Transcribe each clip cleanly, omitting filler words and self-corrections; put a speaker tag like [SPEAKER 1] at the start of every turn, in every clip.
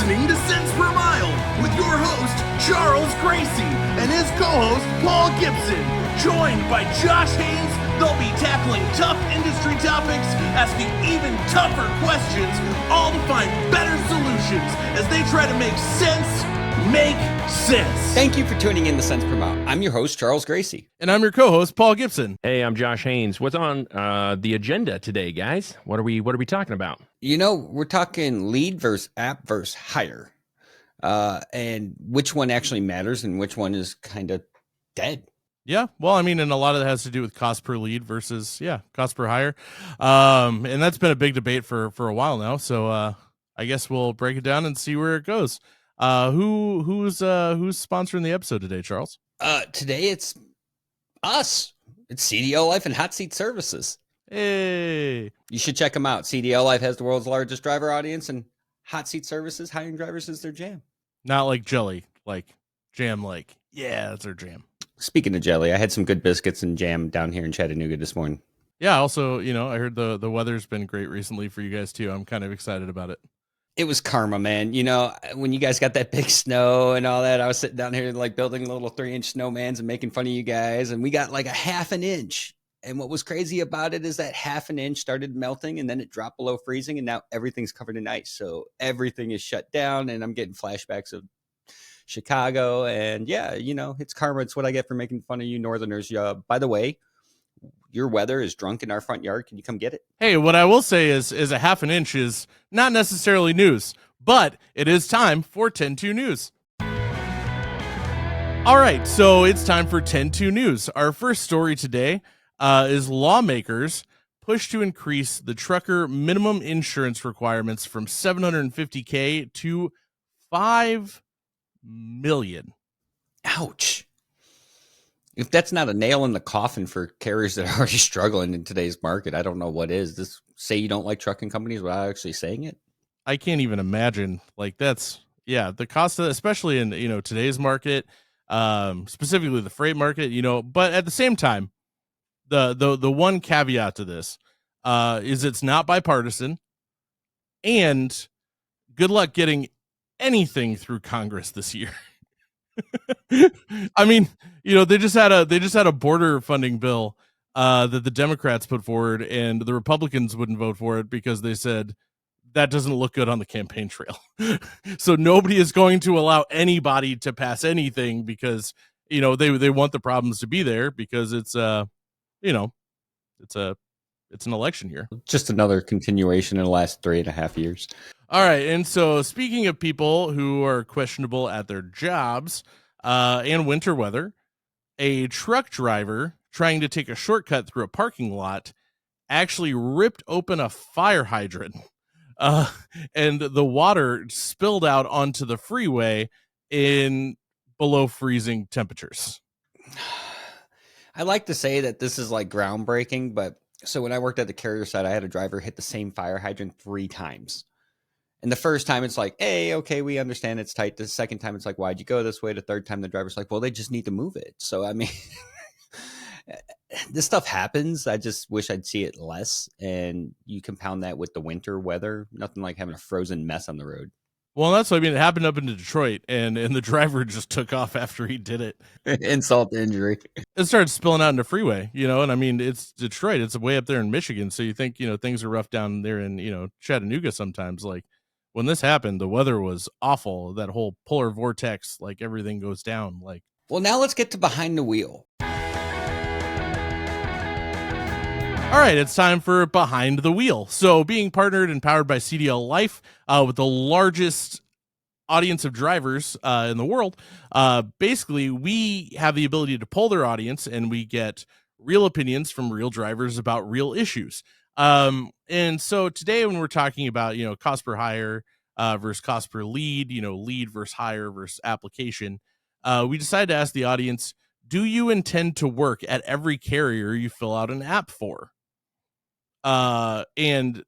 [SPEAKER 1] listening to Cents Per Mile with your host, Charles Gracie, and his co-host, Paul Gibson. Joined by Josh Haynes, they'll be tackling tough industry topics, asking even tougher questions, all to find better solutions as they try to make sense make sense.
[SPEAKER 2] Thank you for tuning in to Cents Per Mile. I'm your host, Charles Gracie.
[SPEAKER 3] And I'm your co-host, Paul Gibson.
[SPEAKER 4] Hey, I'm Josh Haynes. What's on the agenda today, guys? What are we talking about?
[SPEAKER 2] You know, we're talking lead versus app versus hire. And which one actually matters and which one is kind of dead.
[SPEAKER 3] Yeah, well, I mean, and a lot of it has to do with cost per lead versus, cost per hire. And that's been a big debate for a while now. So I guess we'll break it down and see where it goes. Who's sponsoring the episode today, Charles?
[SPEAKER 2] Today it's us. It's CDLLife and Hot Seat Services.
[SPEAKER 3] Hey.
[SPEAKER 2] You should check them out. CDLLife has the world's largest driver audience, and Hot Seat Services, hiring drivers is their jam.
[SPEAKER 3] Not like jelly, like jam, like, yeah, that's our jam.
[SPEAKER 2] Speaking of jelly, I had some good biscuits and jam down here in Chattanooga this morning.
[SPEAKER 3] Yeah, also, I heard the weather's been great recently for you guys too. I'm kind of excited about it.
[SPEAKER 2] It was karma, man. You know, when you guys got that big snow and all that, I was sitting down here like building little 3-inch snowmans and making fun of you guys. And we got like a half an inch. And what was crazy about it is that half an inch started melting and then it dropped below freezing. And now everything's covered in ice. So everything is shut down and I'm getting flashbacks of Chicago. And yeah, it's karma. It's what I get for making fun of you Northerners. By the way, your weather is drunk in our front yard. Can you come get it?
[SPEAKER 3] Hey, what I will say is a half an inch is not necessarily news, but it is time for 10-2 News. All right, so it's time for 10-2 News. Our first story today is lawmakers push to increase the trucker minimum insurance requirements from $750K to $5 million.
[SPEAKER 2] Ouch. If that's not a nail in the coffin for carriers that are already struggling in today's market, I don't know what is. This say you don't like trucking companies without actually saying it?
[SPEAKER 3] I can't even imagine. Like the cost of, especially in today's market, specifically the freight market. But at the same time, the one caveat to this is it's not bipartisan, and good luck getting anything through Congress this year. I mean, they just had a border funding bill that the Democrats put forward, and the Republicans wouldn't vote for it because they said that doesn't look good on the campaign trail. So nobody is going to allow anybody to pass anything because they want the problems to be there because it's an election year.
[SPEAKER 2] Just another continuation in the last 3.5 years.
[SPEAKER 3] All right, and so speaking of people who are questionable at their jobs and winter weather, a truck driver trying to take a shortcut through a parking lot actually ripped open a fire hydrant, and the water spilled out onto the freeway in below freezing temperatures.
[SPEAKER 2] I like to say that this is like groundbreaking, but so when I worked at the carrier side, I had a driver hit the same fire hydrant 3 times. And the first time it's like, hey, okay, we understand it's tight. The second time it's like, why'd you go this way? The third time the driver's like, well, they just need to move it. So, I mean, this stuff happens. I just wish I'd see it less. And you compound that with the winter weather. Nothing like having a frozen mess on the road.
[SPEAKER 3] Well, that's what I mean. It happened up in Detroit, and the driver just took off after he did it.
[SPEAKER 2] Insult to injury.
[SPEAKER 3] It started spilling out into freeway, and I mean, it's Detroit. It's way up there in Michigan. So you think, things are rough down there in, Chattanooga sometimes. Like when this happened, the weather was awful. That whole polar vortex, like everything goes down. Like,
[SPEAKER 2] well, now let's get to behind the wheel.
[SPEAKER 3] All right, it's time for Behind the Wheel. So being partnered and powered by CDLLife with the largest audience of drivers in the world, basically we have the ability to poll their audience and we get real opinions from real drivers about real issues. And so today when we're talking about, cost per hire versus cost per lead, lead versus hire versus application, we decided to ask the audience, do you intend to work at every carrier you fill out an app for? And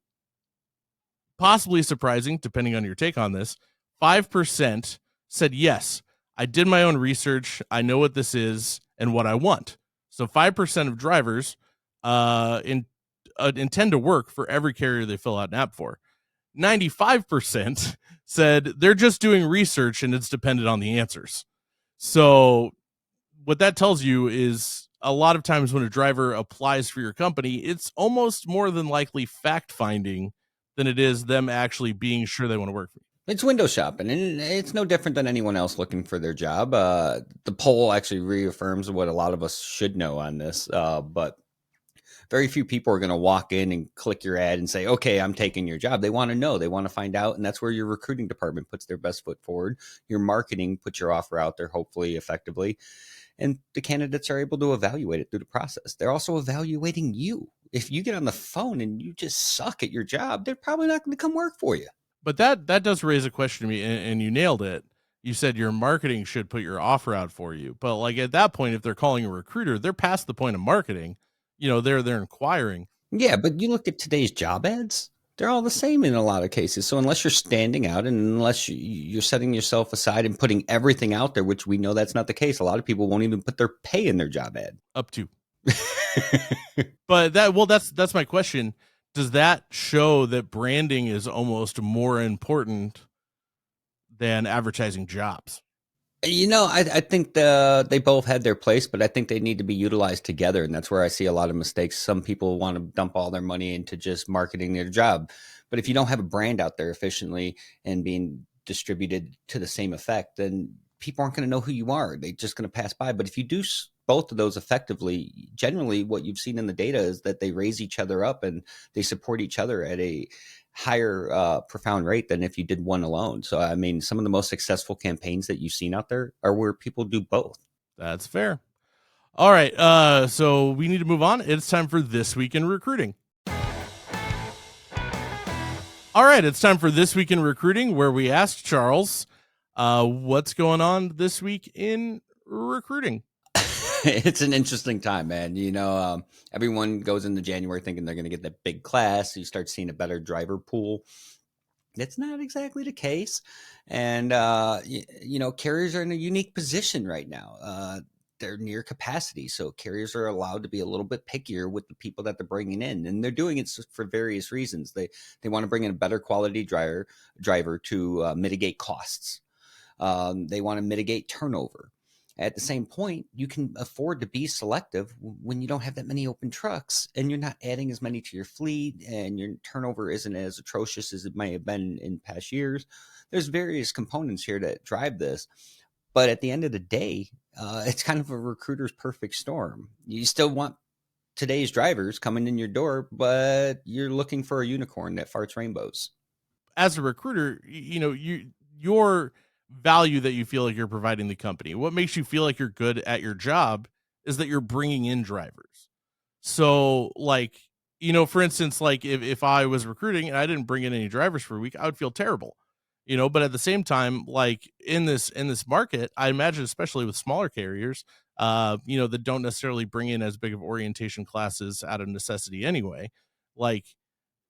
[SPEAKER 3] possibly surprising, depending on your take on this, 5% said, yes, I did my own research. I know what this is and what I want. So 5% of drivers intend to work for every carrier they fill out an app for. 95% said they're just doing research and it's dependent on the answers. So what that tells you is a lot of times when a driver applies for your company, it's almost more than likely fact finding than it is them actually being sure they want to work for you.
[SPEAKER 2] It's window shopping, and it's no different than anyone else looking for their job. The poll actually reaffirms what a lot of us should know on this, but very few people are going to walk in and click your ad and say, okay, I'm taking your job. They want to know, they want to find out. And that's where your recruiting department puts their best foot forward. Your marketing puts your offer out there, hopefully effectively. And the candidates are able to evaluate it through the process. They're also evaluating you. If you get on the phone and you just suck at your job, they're probably not going to come work for you.
[SPEAKER 3] But that does raise a question to me, and you nailed it. You said your marketing should put your offer out for you. But like at that point, if they're calling a recruiter, they're past the point of marketing. They're inquiring.
[SPEAKER 2] Yeah, but you look at today's job ads, they're all the same in a lot of cases. So unless you're standing out and unless you're setting yourself aside and putting everything out there, which we know that's not the case. A lot of people won't even put their pay in their job ad.
[SPEAKER 3] Up to. But that's my question. Does that show that branding is almost more important than advertising jobs?
[SPEAKER 2] I think they both had their place, but I think they need to be utilized together. And that's where I see a lot of mistakes. Some people want to dump all their money into just marketing their job. But if you don't have a brand out there efficiently and being distributed to the same effect, then people aren't going to know who you are. They're just going to pass by. But if you do both of those effectively, generally what you've seen in the data is that they raise each other up and they support each other at a higher profound rate than if you did one alone. So, I mean, some of the most successful campaigns that you've seen out there are where people do both.
[SPEAKER 3] That's fair. All right. So we need to move on. It's time for This Week in Recruiting. All right. It's time for This Week in Recruiting, where we asked Charles, what's going on this week in recruiting?
[SPEAKER 2] It's an interesting time, man. Everyone goes into January thinking they're going to get that big class. You start seeing a better driver pool. That's not exactly the case. And, carriers are in a unique position right now. They're near capacity. So carriers are allowed to be a little bit pickier with the people that they're bringing in. And they're doing it for various reasons. They want to bring in a better quality driver to mitigate costs. They want to mitigate turnover. At the same point, you can afford to be selective when you don't have that many open trucks and you're not adding as many to your fleet and your turnover isn't as atrocious as it may have been in past years. There's various components here that drive this. But at the end of the day, it's kind of a recruiter's perfect storm. You still want today's drivers coming in your door, but you're looking for a unicorn that farts rainbows.
[SPEAKER 3] As a recruiter, your value that you feel like you're providing the company, what makes you feel like you're good at your job is that you're bringing in drivers. So like, for instance, like if I was recruiting and I didn't bring in any drivers for a week, I would feel terrible, but at the same time, like in this market, I imagine, especially with smaller carriers, that don't necessarily bring in as big of orientation classes out of necessity anyway, like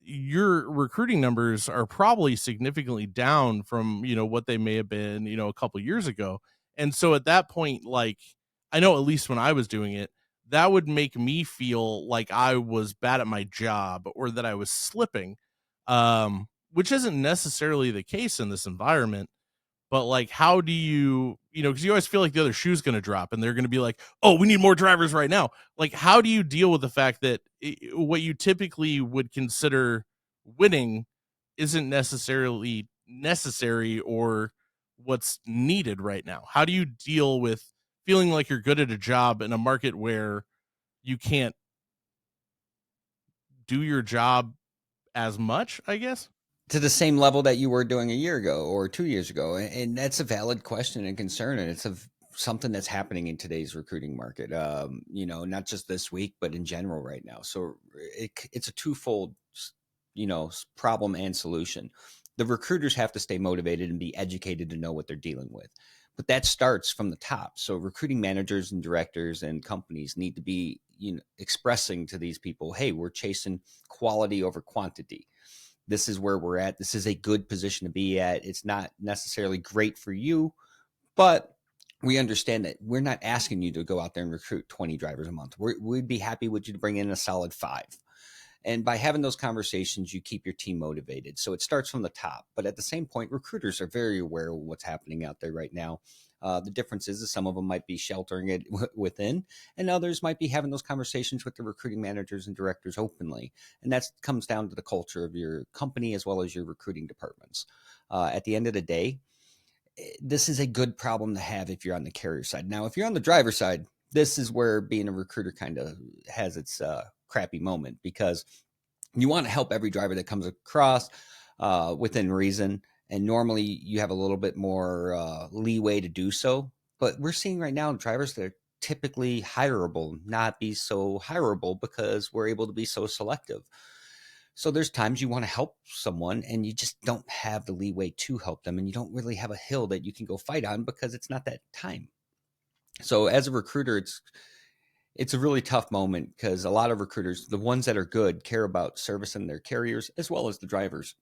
[SPEAKER 3] your recruiting numbers are probably significantly down from, what they may have been, a couple years ago. And so at that point, like, I know at least when I was doing it, that would make me feel like I was bad at my job or that I was slipping, which isn't necessarily the case in this environment. But like, how do you, because you always feel like the other shoe's going to drop and they're going to be like, oh, we need more drivers right now. Like, how do you deal with the fact that what you typically would consider winning isn't necessarily necessary or what's needed right now? How do you deal with feeling like you're good at a job in a market where you can't do your job as much, I guess?
[SPEAKER 2] To the same level that you were doing a year ago or 2 years ago. And that's a valid question and concern. And it's something that's happening in today's recruiting market, not just this week, but in general right now. So it's a twofold, problem and solution. The recruiters have to stay motivated and be educated to know what they're dealing with. But that starts from the top. So recruiting managers and directors and companies need to be, expressing to these people, hey, we're chasing quality over quantity. This is where we're at. This is a good position to be at. It's not necessarily great for you, but we understand that we're not asking you to go out there and recruit 20 drivers a month. We'd be happy with you to bring in a solid 5. And by having those conversations, you keep your team motivated. So it starts from the top. But at the same point, recruiters are very aware of what's happening out there right now. The difference is some of them might be sheltering it within, and others might be having those conversations with the recruiting managers and directors openly. And that comes down to the culture of your company as well as your recruiting departments. At the end of the day, this is a good problem to have if you're on the carrier side. Now, if you're on the driver side, this is where being a recruiter kind of has its crappy moment, because you want to help every driver that comes across within reason. And normally you have a little bit more leeway to do so. But we're seeing right now drivers that are typically hireable not be so hireable because we're able to be so selective. So there's times you want to help someone and you just don't have the leeway to help them. And you don't really have a hill that you can go fight on because it's not that time. So as a recruiter, it's a really tough moment, because a lot of recruiters, the ones that are good, care about servicing their carriers as well as the drivers.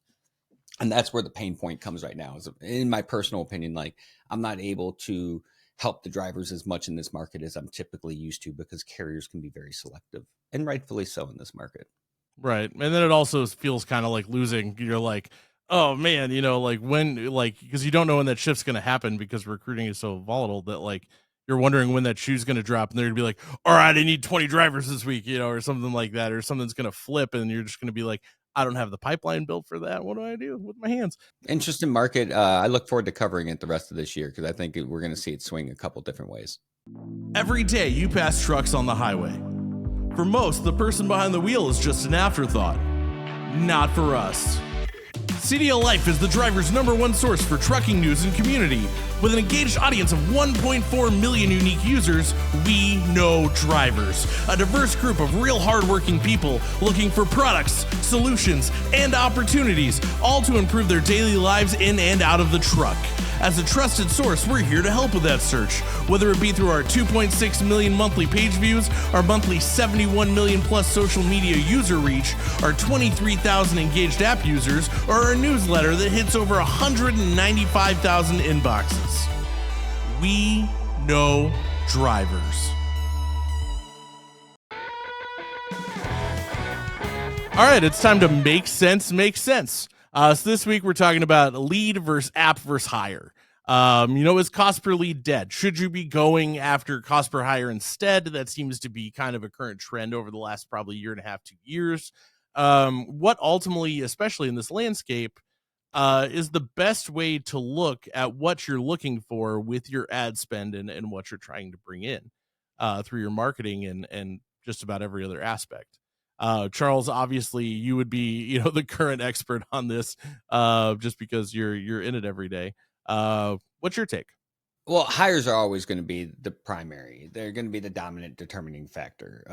[SPEAKER 2] And that's where the pain point comes right now. Is, in my personal opinion, like, I'm not able to help the drivers as much in this market as I'm typically used to, because carriers can be very selective, and rightfully so in this market.
[SPEAKER 3] Right. And then it also feels kind of like losing. You're like, oh man, like when, like, because you don't know when that shift's going to happen, because recruiting is so volatile that, like, you're wondering when that shoe's going to drop, and they're going to be like, all right, I need 20 drivers this week, or something like that, or something's going to flip, and you're just going to be like, I don't have the pipeline built for that. What do I do with my hands?
[SPEAKER 2] Interesting market. I look forward to covering it the rest of this year, because I think we're going to see it swing a couple different ways.
[SPEAKER 3] Every day you pass trucks on the highway. For most, the person behind the wheel is just an afterthought. Not for us. CDLLife is the driver's #1 source for trucking news and community. With an engaged audience of 1.4 million unique users, we know drivers. A diverse group of real hardworking people looking for products, solutions, and opportunities, all to improve their daily lives in and out of the truck. As a trusted source, we're here to help with that search, whether it be through our 2.6 million monthly page views, our monthly 71 million plus social media user reach, our 23,000 engaged app users, or our newsletter that hits over 195,000 inboxes. We know drivers. All right, it's time to make sense. So this week we're talking about lead versus app versus hire. Is cost per lead dead? Should you be going after cost per hire instead? That seems to be kind of a current trend over the last probably year and a half, 2 years. What ultimately, especially in this landscape, is the best way to look at what you're looking for with your ad spend and what you're trying to bring in through your marketing and just about every other aspect. Charles, obviously you would be, the current expert on this, just because you're in it every day. What's your take?
[SPEAKER 2] Well, hires are always going to be the primary. They're going to be the dominant determining factor.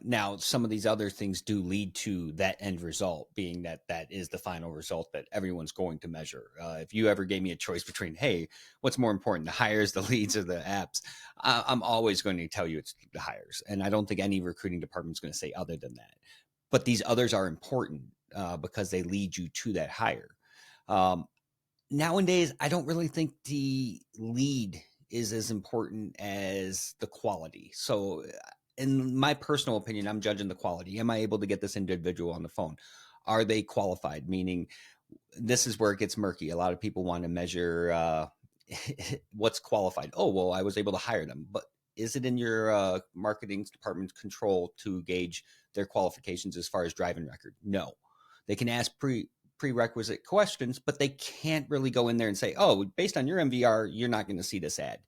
[SPEAKER 2] Now, some of these other things do lead to that end result, being that is the final result that everyone's going to measure. If you ever gave me a choice between, hey, what's more important, the hires, the leads, or the apps, I'm always going to tell you it's the hires. And I don't think any recruiting department is going to say other than that. But these others are important because they lead you to that hire. Nowadays, I don't really think the lead is as important as the quality. So in my personal opinion, I'm judging the quality. Am I able to get this individual on the phone? Are they qualified? Meaning, this is where it gets murky. A lot of people want to measure what's qualified. Oh, well, I was able to hire them. But is it in your marketing department's control to gauge their qualifications as far as driving record? No. They can ask prerequisite questions, but they can't really go in there and say, oh, based on your MVR, you're not going to see this ad.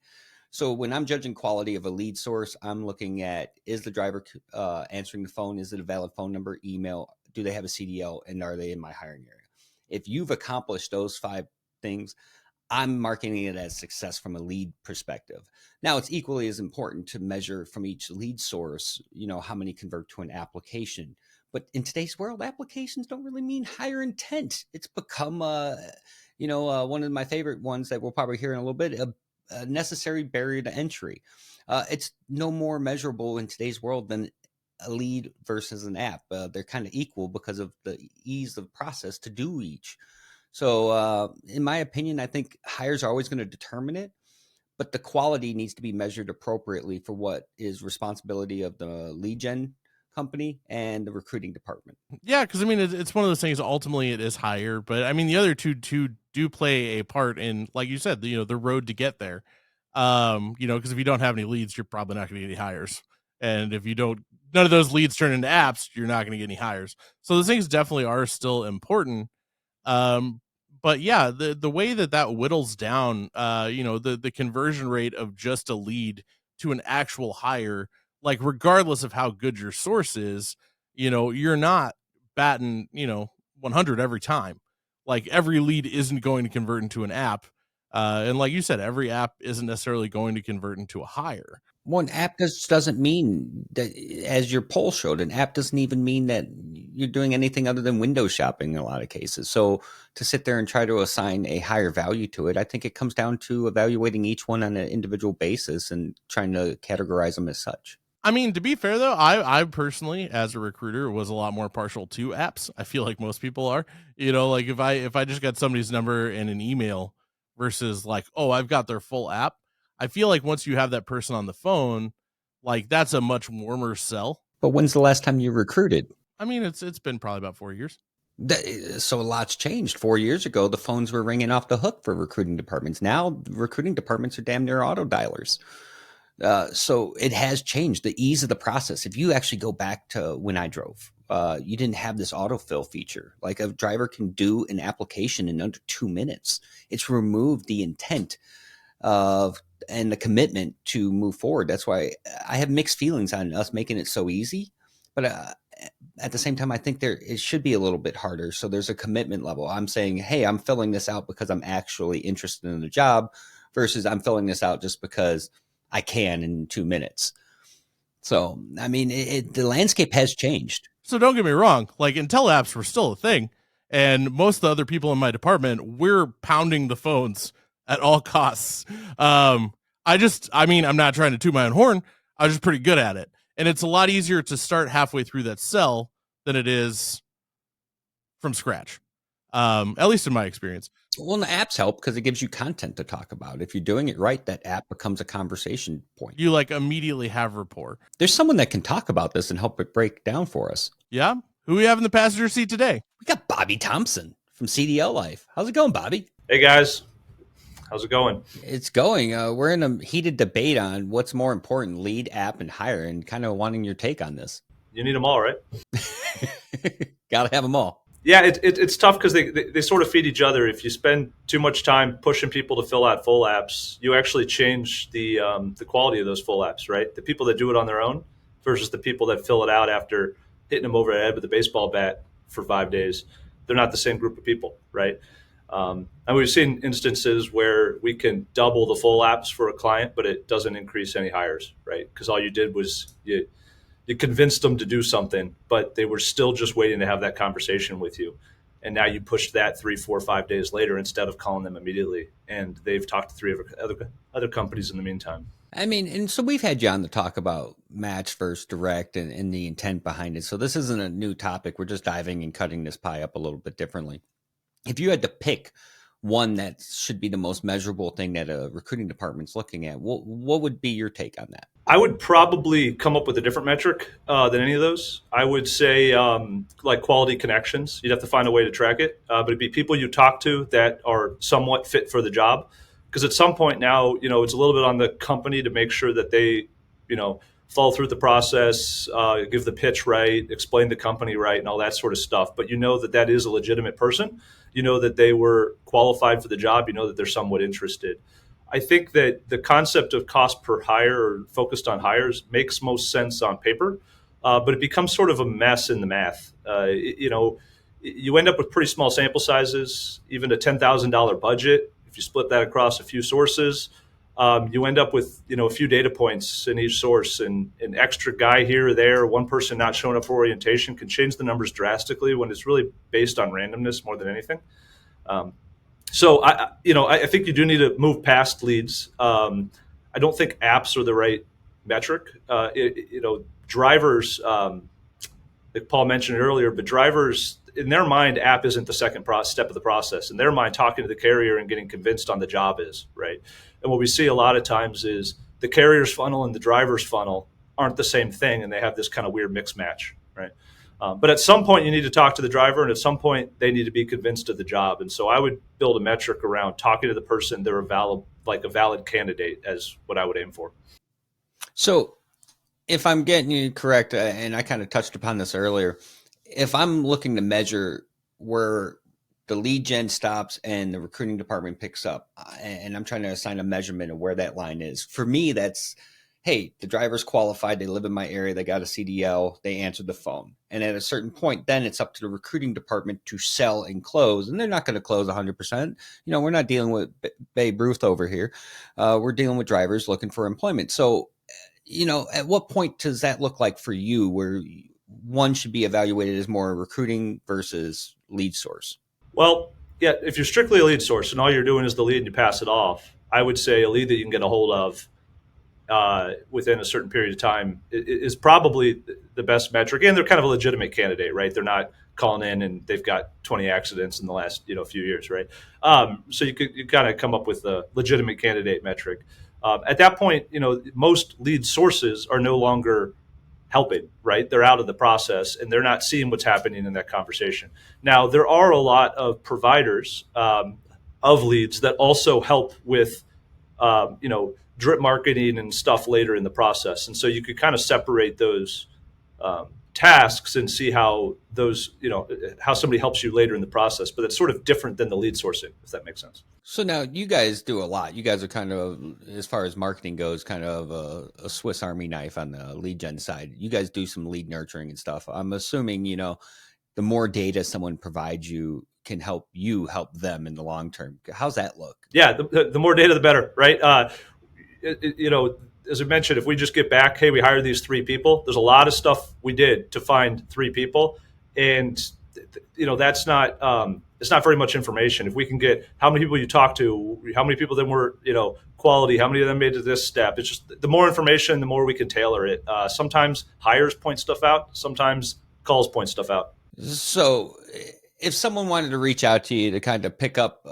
[SPEAKER 2] So when I'm judging quality of a lead source, I'm looking at, is the driver answering the phone? Is it a valid phone number, email? Do they have a CDL? And are they in my hiring area? If you've accomplished those 5 things, I'm marking it as success from a lead perspective. Now, it's equally as important to measure from each lead source, how many convert to an application. But in today's world, applications don't really mean higher intent. It's become, one of my favorite ones that we'll probably hear in a little bit, a necessary barrier to entry. It's no more measurable in today's world than a lead versus an app. They're kind of equal because of the ease of process to do each. So in my opinion, I think hires are always going to determine it, but the quality needs to be measured appropriately for what is responsibility of the lead gen company and the recruiting department.
[SPEAKER 3] Yeah, because I mean, it's one of those things. Ultimately, it is higher, but I mean, the other two do play a part in, like you said, the road to get there. Because if you don't have any leads, you're probably not going to get any hires, and if you don't, none of those leads turn into apps, you're not going to get any hires. So those things definitely are still important. But yeah, the way that whittles down, the conversion rate of just a lead to an actual hire, like regardless of how good your source is, you're not batting 100 every time. Like every lead isn't going to convert into an app, and like you said, every app isn't necessarily going to convert into a hire.
[SPEAKER 2] One app just doesn't mean that, as your poll showed, an app doesn't even mean that you're doing anything other than window shopping in a lot of cases. So to sit there and try to assign a higher value to it, I think it comes down to evaluating each one on an individual basis and trying to categorize them as such.
[SPEAKER 3] I mean, to be fair though, I personally, as a recruiter, was a lot more partial to apps. I feel like most people are. Like if I just got somebody's number and an email versus like, oh, I've got their full app. I feel like once you have that person on the phone, like that's a much warmer sell.
[SPEAKER 2] But when's the last time you recruited?
[SPEAKER 3] I mean, it's been probably about 4 years.
[SPEAKER 2] So a lot's changed. 4 years ago, the phones were ringing off the hook for recruiting departments. Now, recruiting departments are damn near auto dialers. So it has changed the ease of the process. If you actually go back to when I drove, you didn't have this autofill feature. Like a driver can do an application in under 2 minutes. It's removed the intent and the commitment to move forward. That's why I have mixed feelings on us making it so easy. But at the same time, I think it should be a little bit harder. So there's a commitment level. I'm saying, hey, I'm filling this out because I'm actually interested in the job versus I'm filling this out just because I can in 2 minutes. So, I mean, the landscape has changed.
[SPEAKER 3] So don't get me wrong. Like Intel apps were still a thing. And most of the other people in my department, we're pounding the phones at all costs. I'm not trying to toot my own horn. I was just pretty good at it. And it's a lot easier to start halfway through that sell than it is from scratch. At least in my experience.
[SPEAKER 2] Well, and the apps help because it gives you content to talk about. If you're doing it right, that app becomes a conversation point.
[SPEAKER 3] You like immediately have rapport.
[SPEAKER 2] There's someone that can talk about this and help it break down for us.
[SPEAKER 3] Yeah. Who we have in the passenger seat today?
[SPEAKER 2] We got Bobby Thompson from CDLLife. How's it going, Bobby?
[SPEAKER 5] Hey guys, how's it going?
[SPEAKER 2] It's going. We're in a heated debate on what's more important, lead, app, and hire, and kind of wanting your take on this.
[SPEAKER 5] You need them all, right?
[SPEAKER 2] Got to have them all.
[SPEAKER 5] Yeah, it's tough because they sort of feed each other. If you spend too much time pushing people to fill out full apps, you actually change the quality of those full apps, right? The people that do it on their own versus the people that fill it out after hitting them over the head with a baseball bat for 5 days. They're not the same group of people, right? And we've seen instances where we can double the full apps for a client, but it doesn't increase any hires, right? Because all you did was you convinced them to do something, but they were still just waiting to have that conversation with you. And now you pushed that 3, 4, 5 days later instead of calling them immediately. And they've talked to 3 other companies in the meantime.
[SPEAKER 2] I mean, and so we've had you on to talk about match versus direct and the intent behind it. So this isn't a new topic. We're just diving and cutting this pie up a little bit differently. If you had to pick one that should be the most measurable thing that a recruiting department's looking at, what would be your take on that?
[SPEAKER 5] I would probably come up with a different metric than any of those. I would say like quality connections. You'd have to find a way to track it, but it'd be people you talk to that are somewhat fit for the job. Because at some point now, it's a little bit on the company to make sure that they, follow through the process, give the pitch right, explain the company right, and all that sort of stuff. But that is a legitimate person. That they were qualified for the job. That they're somewhat interested. I think that the concept of cost per hire or focused on hires makes most sense on paper, but it becomes sort of a mess in the math. You end up with pretty small sample sizes, even a $10,000 budget. If you split that across a few sources, you end up with a few data points in each source, and an extra guy here or there, one person not showing up for orientation can change the numbers drastically when it's really based on randomness more than anything. So I think you do need to move past leads. I don't think apps are the right metric. Drivers, like Paul mentioned earlier, but drivers, in their mind, app isn't the second step of the process. In their mind, talking to the carrier and getting convinced on the job is, right? And what we see a lot of times is the carrier's funnel and the driver's funnel aren't the same thing, and they have this kind of weird mix match, right? But at some point, you need to talk to the driver, and at some point, they need to be convinced of the job. And so I would build a metric around talking to the person. They're a valid candidate as what I would aim for.
[SPEAKER 2] So if I'm getting you correct, and I kind of touched upon this earlier, if I'm looking to measure where the lead gen stops and the recruiting department picks up, and I'm trying to assign a measurement of where that line is, for me, that's, hey, the driver's qualified, they live in my area, they got a CDL, they answered the phone. And at a certain point, then it's up to the recruiting department to sell and close. And they're not going to close 100%. We're not dealing with Babe Ruth over here. We're dealing with drivers looking for employment. So, at what point does that look like for you, where one should be evaluated as more recruiting versus lead source?
[SPEAKER 5] Well, yeah, if you're strictly a lead source and all you're doing is the lead and you pass it off, I would say a lead that you can get a hold of within a certain period of time is probably the best metric. And they're kind of a legitimate candidate, right? They're not calling in and they've got 20 accidents in the last few years, right? So you kind of come up with a legitimate candidate metric. At that point, most lead sources are no longer helping, right? They're out of the process and they're not seeing what's happening in that conversation. Now, there are a lot of providers of leads that also help with, drip marketing and stuff later in the process. And so you could kind of separate those tasks and see how those, how somebody helps you later in the process. But it's sort of different than the lead sourcing, if that makes sense.
[SPEAKER 2] So now you guys do a lot. You guys are kind of, as far as marketing goes, kind of a Swiss Army knife on the lead gen side. You guys do some lead nurturing and stuff. I'm assuming, the more data someone provides you can help you help them in the long term. How's that look?
[SPEAKER 5] Yeah, the more data, the better, right? As I mentioned, if we just get back, hey, we hired these 3 people. There's a lot of stuff we did to find 3 people, and that's not it's not very much information. If we can get how many people you talk to, how many people then were quality, how many of them made it to this step. It's just the more information, the more we can tailor it. Sometimes hires point stuff out, sometimes calls point stuff out.
[SPEAKER 2] So if someone wanted to reach out to you to kind of pick up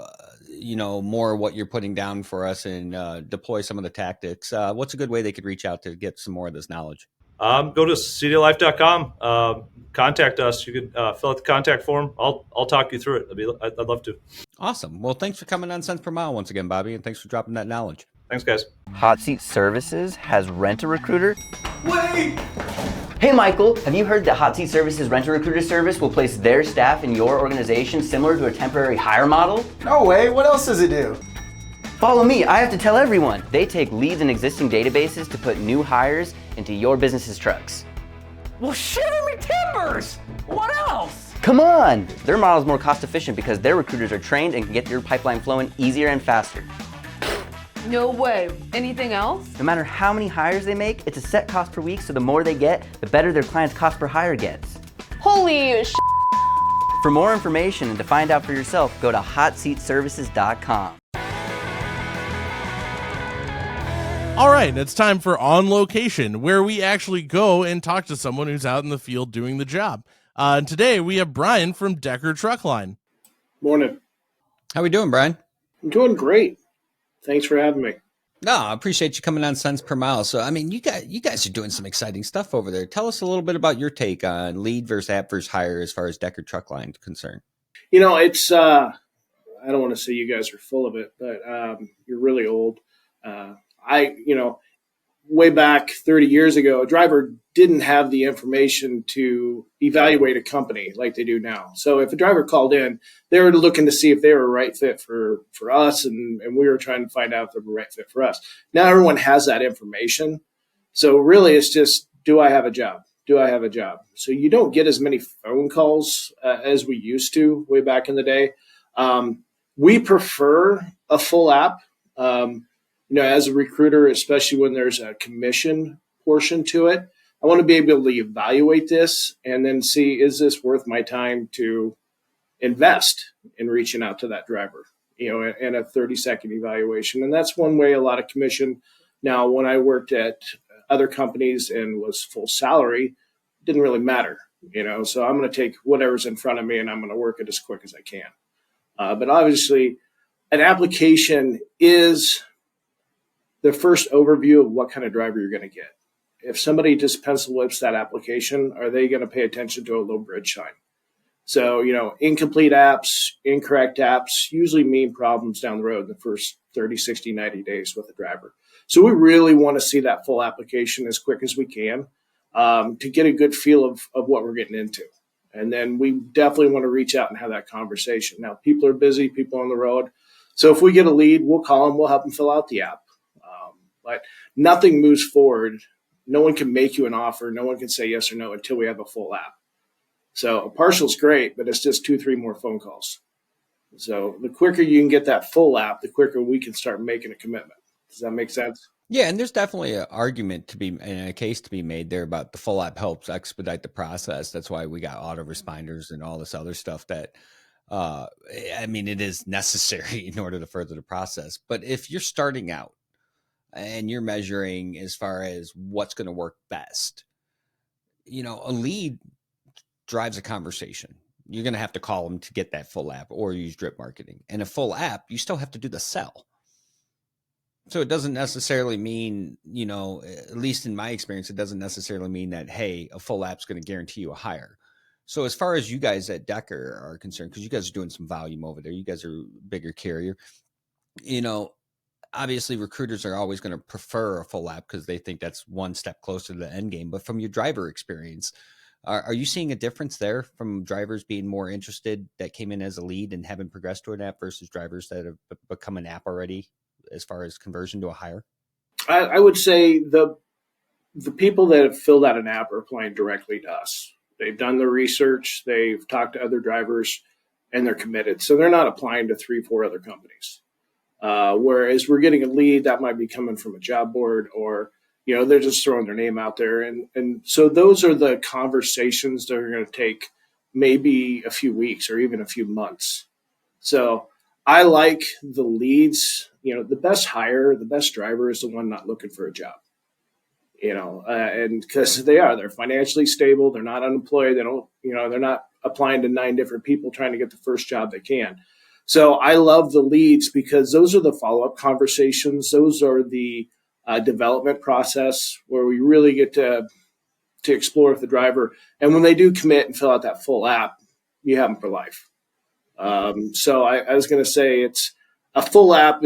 [SPEAKER 2] more what you're putting down for us and deploy some of the tactics, what's a good way they could reach out to get some more of this knowledge?
[SPEAKER 5] Go to CDLLife.com, contact us. You can fill out the contact form. I'll talk you through it. I'd love to.
[SPEAKER 2] Awesome. Well, thanks for coming on Cents Per Mile once again, Bobby, and thanks for dropping that knowledge.
[SPEAKER 5] Thanks, guys.
[SPEAKER 6] Hot Seat Services has Rent-A-Recruiter.
[SPEAKER 1] Wait!
[SPEAKER 6] Hey, Michael, have you heard that Hot Seat Services Rent-A-Recruiter service will place their staff in your organization similar to a temporary hire model?
[SPEAKER 7] No way. What else does it do?
[SPEAKER 6] Follow me. I have to tell everyone. They take leads in existing databases to put new hires into your business's trucks.
[SPEAKER 7] Well, shiver me timbers! What else?
[SPEAKER 6] Come on! Their model is more cost efficient because their recruiters are trained and can get your pipeline flowing easier and faster.
[SPEAKER 8] No way. Anything else?
[SPEAKER 6] No matter how many hires they make, it's a set cost per week, so the more they get, the better their client's cost per hire gets.
[SPEAKER 8] Holy sh**.
[SPEAKER 6] For more information and to find out for yourself, go to hotseatservices.com.
[SPEAKER 3] All right, it's time for On Location, where we actually go and talk to someone who's out in the field doing the job. And today we have Bryan from Decker Truck Line.
[SPEAKER 9] Morning.
[SPEAKER 2] How we doing, Bryan?
[SPEAKER 9] I'm doing great. Thanks for having me.
[SPEAKER 2] No, I appreciate you coming on Cents Per Mile. So, I mean, you guys are doing some exciting stuff over there. Tell us a little bit about your take on lead versus app versus hire as far as Decker Truck Line is concerned.
[SPEAKER 9] It's I don't want to say you guys are full of it, but you're really old. Way back 30 years ago, a driver didn't have the information to evaluate a company like they do now. So if a driver called in, they were looking to see if they were a right fit for us, and we were trying to find out if they were a right fit for us. Now everyone has that information. So really it's just, do I have a job? Do I have a job? So you don't get as many phone calls as we used to way back in the day. We prefer a full app. As a recruiter, especially when there's a commission portion to it, I want to be able to evaluate this and then see, is this worth my time to invest in reaching out to that driver, in a 30-second evaluation. And that's one way a lot of commission. Now, when I worked at other companies and was full salary, it didn't really matter, so I'm going to take whatever's in front of me and I'm going to work it as quick as I can. But obviously, an application is the first overview of what kind of driver you're going to get. if somebody just pencil whips that application, are they going to pay attention to a low grid shine? So, incomplete apps, incorrect apps usually mean problems down the road in the first 30, 60, 90 days with the driver. So we really want to see that full application as quick as we can to get a good feel of what we're getting into. And then we definitely want to reach out and have that conversation. Now, people are busy, people on the road. So if we get a lead, we'll call them, we'll help them fill out the app. But nothing moves forward. No one can make you an offer. No one can say yes or no until we have a full app. So a partial is great, but it's just 2-3 more phone calls. So the quicker you can get that full app, the quicker we can start making a commitment. Does that make sense?
[SPEAKER 2] Yeah, and there's definitely an argument to be and a case to be made there about the full app helps expedite the process. That's why we got auto responders and all this other stuff that, it is necessary in order to further the process. But if you're starting out and you're measuring as far as what's going to work best, a lead drives a conversation. You're going to have to call them to get that full app or use drip marketing. And a full app, you still have to do the sell. So it doesn't necessarily mean, at least in my experience, it doesn't necessarily mean that, hey, a full app's going to guarantee you a hire. So as far as you guys at Decker are concerned, because you guys are doing some volume over there, you guys are a bigger carrier, obviously recruiters are always going to prefer a full app because they think that's one step closer to the end game. But from your driver experience, are you seeing a difference there from drivers being more interested that came in as a lead and haven't progressed to an app versus drivers that have become an app already as far as conversion to a hire?
[SPEAKER 9] I would say the people that have filled out an app are applying directly to us. They've done the research, they've talked to other drivers, and they're committed. So they're not applying to 3-4 other companies. Whereas we're getting a lead that might be coming from a job board or, they're just throwing their name out there. And so those are the conversations that are going to take maybe a few weeks or even a few months. So I like the leads. The best hire, the best driver is the one not looking for a job. And because they're financially stable, they're not unemployed, they're not applying to 9 different people trying to get the first job they can. So I love the leads because those are the follow-up conversations. Those are the development process where we really get to explore with the driver. And when they do commit and fill out that full app, you have them for life. So I was going to say it's a full app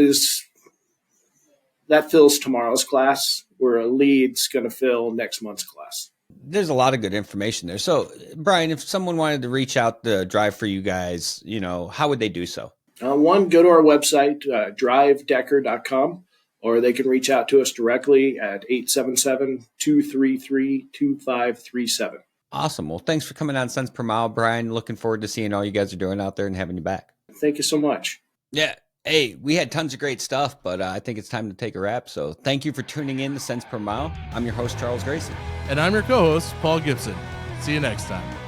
[SPEAKER 9] that fills tomorrow's class, where a lead's going to fill next month's class.
[SPEAKER 2] There's a lot of good information there. So, Bryan, if someone wanted to reach out to drive for you guys, how would they do so?
[SPEAKER 9] One, go to our website, drivedecker.com, or they can reach out to us directly at 877-233-2537.
[SPEAKER 2] Awesome. Well, thanks for coming on Cents Per Mile, Bryan. Looking forward to seeing all you guys are doing out there and having you back.
[SPEAKER 9] Thank you so much.
[SPEAKER 2] Yeah. Hey, we had tons of great stuff, but I think it's time to take a wrap. So thank you for tuning in to Cents Per Mile. I'm your host, Charles Gracie.
[SPEAKER 3] And I'm your co-host, Paul Gibson. See you next time.